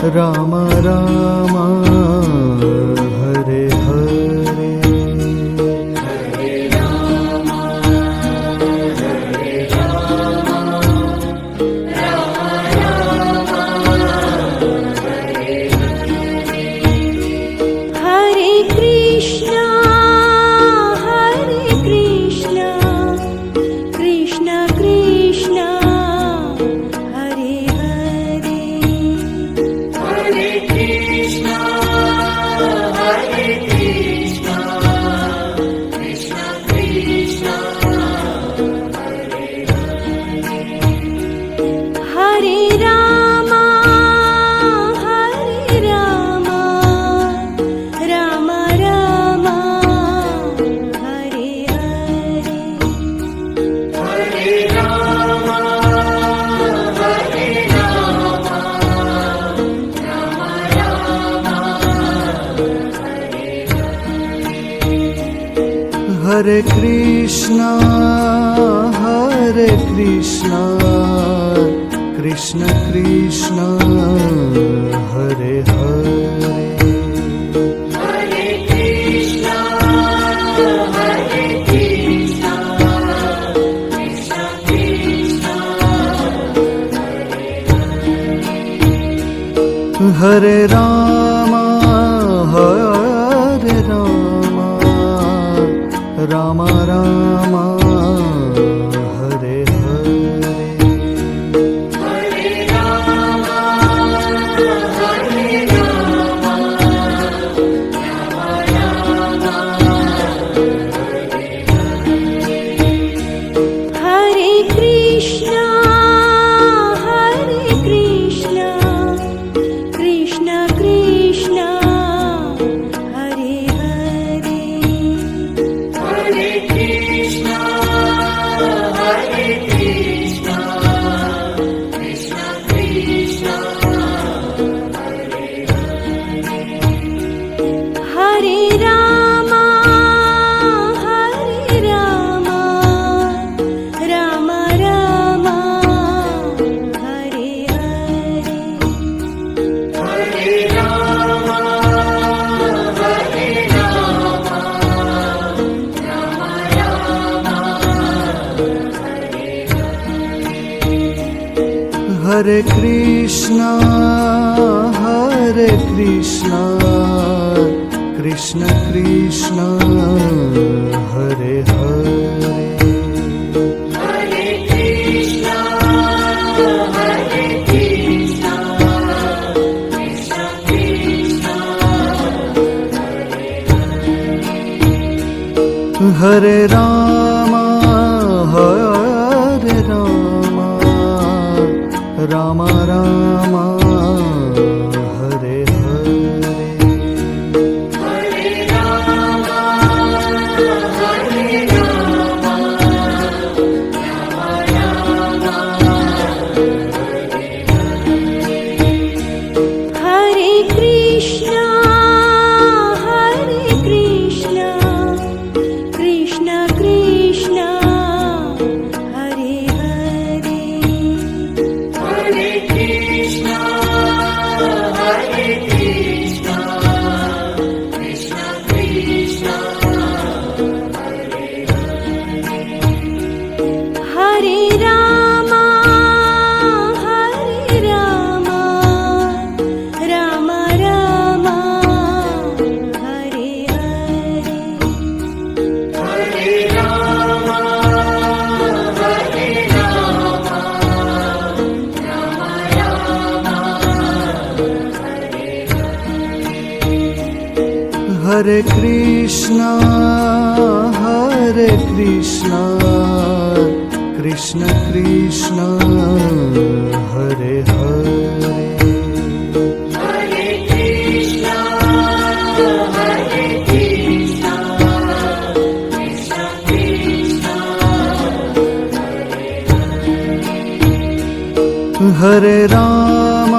Ram Ram Hare Hare Hare Krishna Krishna Krishna Hare Hare Hare Krishna Krishna Krishna Hare Ram Ram Ram Hare Hare Hare Ram Hare Ram Ram Ram Hare Krishna Krishna Krishna Hare Hare Hare Krishna Krishna Krishna Hare Ram Ram Ram Hare Hare Hare Ram Hare Ram Ram Ram Hare Krishna Krishna Krishna Hare Hare Hare Krishna Krishna Krishna Hare Ram Ram Ram Hare Hare Hare Ram Hare Ram Ram Ram Hare Krishna Krishna Krishna Hare Hare Hare Krishna Krishna Krishna Hare Ram Ram Ram Hare Hare Hare Ram Hare Ram Ram Ram Hare Krishna Krishna Krishna Hare Hare Hare Krishna Krishna Krishna Hare Ram